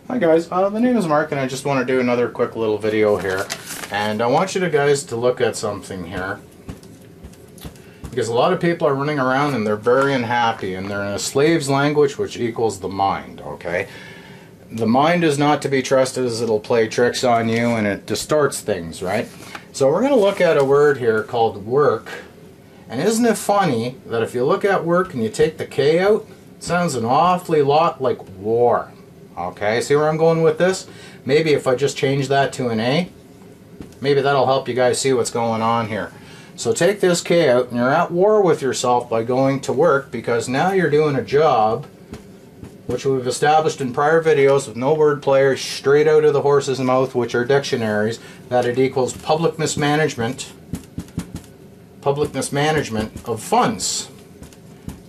Hi guys, the name is Mark and I just want to do another quick little video here, and I want you guys to look at something here, because a lot of people are running around and they're very unhappy and they're in a slave's language, which equals the mind. Okay, the mind is not to be trusted, as it'll play tricks on you and it distorts things, right? So we're going to look at a word here called work, and isn't it funny that if you look at work and you take the K out, it sounds an awfully lot like war. Okay, see where I'm going with this? Maybe if I just change that to an A, maybe that'll help you guys see what's going on here. So take this K out and you're at war with yourself by going to work, because now you're doing a job which we've established in prior videos with no wordplay, straight out of the horse's mouth, which are dictionaries, that it equals public mismanagement of funds.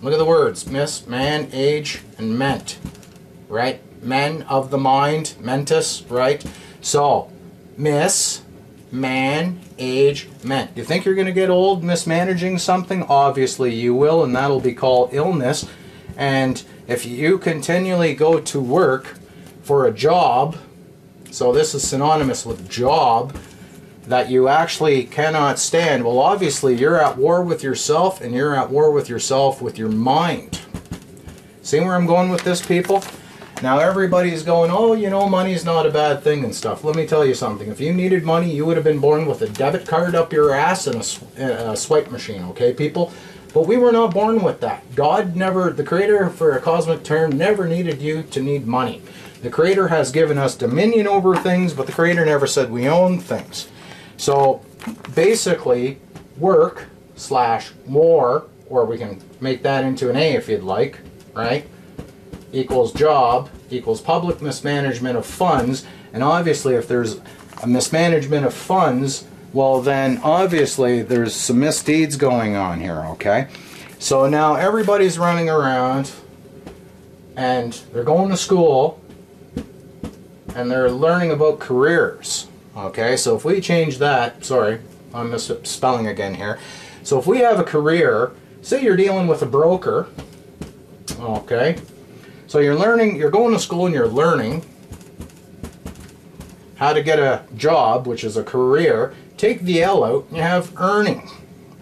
Look at the words: miss, man, age, and ment, right? Men of the mind, mentis, right? So, miss, man, age, ment. You think you're going to get old mismanaging something? Obviously you will, and that'll be called illness. And if you continually go to work for a job, so this is synonymous with job, that you actually cannot stand, well, obviously you're at war with yourself, and you're at war with yourself with your mind. See where I'm going with this, people? Now everybody's going, oh, you know, money's not a bad thing and stuff. Let me tell you something. If you needed money, you would have been born with a debit card up your ass and a swipe machine, okay, people? But we were not born with that. God never, the Creator, for a cosmic term, never needed you to need money. The Creator has given us dominion over things, but the Creator never said we own things. So basically, work / war, or we can make that into an A if you'd like, right? Equals job, equals public mismanagement of funds. And obviously if there's a mismanagement of funds, well then obviously there's some misdeeds going on here, okay? So now everybody's running around and they're going to school and they're learning about careers, okay? So if we change that, sorry, I'm misspelling again here. So if we have a career, say you're dealing with a broker, okay? So you're learning, you're going to school and you're learning how to get a job, which is a career. Take the L out and you have earning.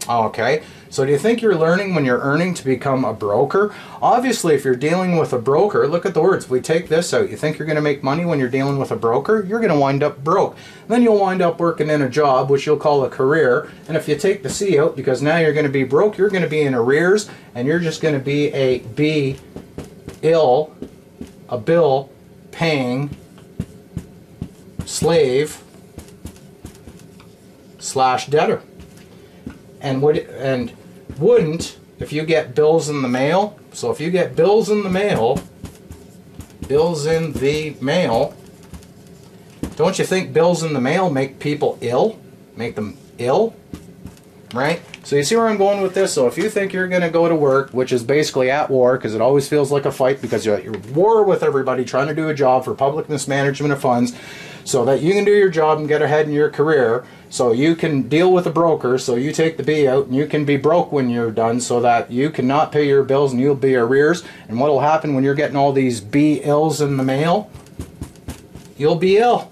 Okay, so do you think you're learning when you're earning to become a broker? Obviously, if you're dealing with a broker, look at the words. If we take this out, you think you're going to make money when you're dealing with a broker? You're going to wind up broke. Then you'll wind up working in a job, which you'll call a career. And if you take the C out, because now you're going to be broke, you're going to be in arrears, and you're just going to be a bill paying slave / debtor. And wouldn't if you get bills in the mail. So if you get bills in the mail, don't you think bills in the mail make people ill? Make them ill, right? So you see where I'm going with this? So if you think you're going to go to work, which is basically at war, because it always feels like a fight, because you're at war with everybody trying to do a job for public mismanagement of funds, so that you can do your job and get ahead in your career, so you can deal with a broker, so you take the B out and you can be broke when you're done, so that you cannot pay your bills and you'll be arrears. And what will happen when you're getting all these B ills in the mail? You'll be ill.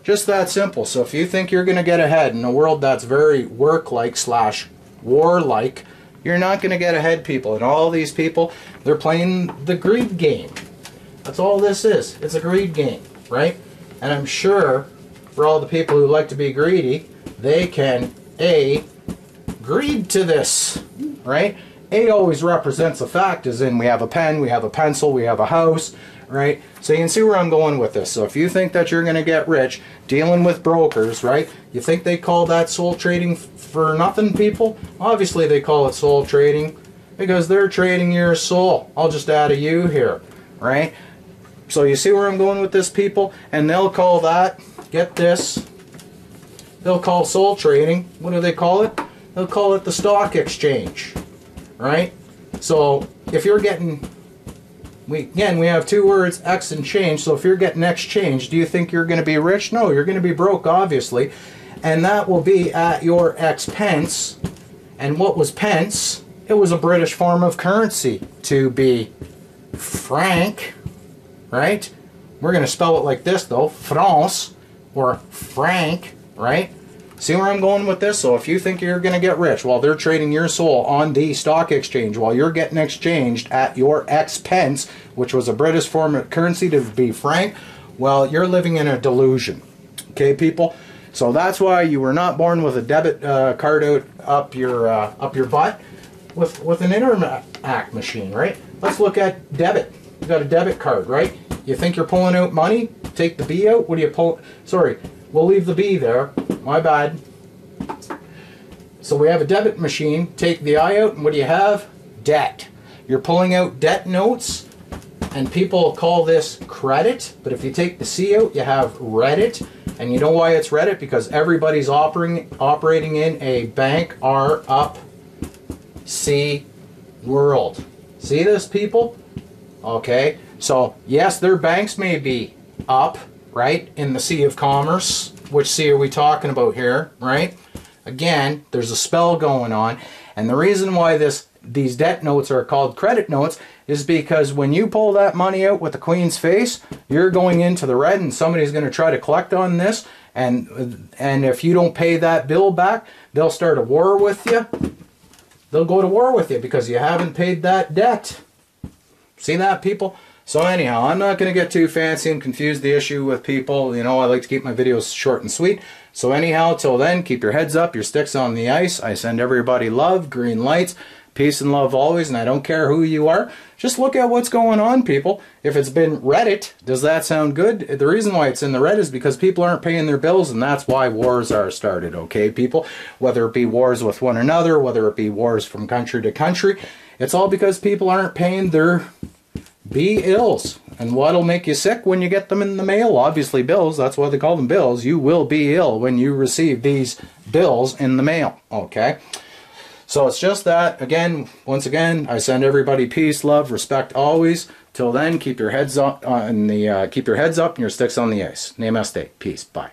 Just that simple. So if you think you're going to get ahead in a world that's very work-like / war-like, you're not going to get ahead, people. And all these people, they're playing the greed game. That's all this is. It's a greed game, right? And I'm sure for all the people who like to be greedy, they can greed to this, right? A always represents a fact, as in we have a pen, we have a pencil, we have a house, right? So you can see where I'm going with this. So if you think that you're going to get rich dealing with brokers, right? You think they call that soul trading for nothing, people? Obviously they call it soul trading because they're trading your soul. I'll just add a U here, right? So you see where I'm going with this, people? And they'll call that, get this, they'll call soul trading, what do they call it? They'll call it the stock exchange, right? So if you're getting, we have two words, X and change. So if you're getting X change, do you think you're going to be rich? No, you're going to be broke, obviously. And that will be at your X pence. And what was pence? It was a British form of currency, to be frank, right? We're going to spell it like this though, France or franc, right? See where I'm going with this? So if you think you're going to get rich while they're trading your soul on the stock exchange, while you're getting exchanged at your expense, which was a British form of currency to be franc, well, you're living in a delusion. Okay, people? So that's why you were not born with a debit card out up your butt with an Interact machine, right? Let's look at debit. You got a debit card, right? You think you're pulling out money? Take the B out. What do you pull? Sorry, we'll leave the B there. My bad. So we have a debit machine. Take the I out, and what do you have? Debt. You're pulling out debt notes, and people call this credit. But if you take the C out, you have Reddit. And you know why it's Reddit? Because everybody's operating in a bank R up C world. See this, people? Okay. So yes, their banks may be up, right, in the sea of commerce. Which sea are we talking about here, right? Again, there's a spell going on, and the reason why these debt notes are called credit notes is because when you pull that money out with the Queen's face, you're going into the red, and somebody's going to try to collect on this, and if you don't pay that bill back, they'll start a war with you. They'll go to war with you because you haven't paid that debt. See that, people? So anyhow, I'm not going to get too fancy and confuse the issue with people. You know, I like to keep my videos short and sweet. So anyhow, till then, keep your heads up, your sticks on the ice. I send everybody love, green lights, peace and love always, and I don't care who you are. Just look at what's going on, people. If it's been Reddit, does that sound good? The reason why it's in the red is because people aren't paying their bills, and that's why wars are started, okay, people? Whether it be wars with one another, whether it be wars from country to country, it's all because people aren't paying their B-ills. And what'll make you sick when you get them in the mail? Obviously bills, that's why they call them bills. You will be ill when you receive these bills in the mail, okay? So it's just that, again, once again, I send everybody peace, love, respect always. Till then, keep your heads up keep your heads up and your sticks on the ice. Namaste. Peace. Bye.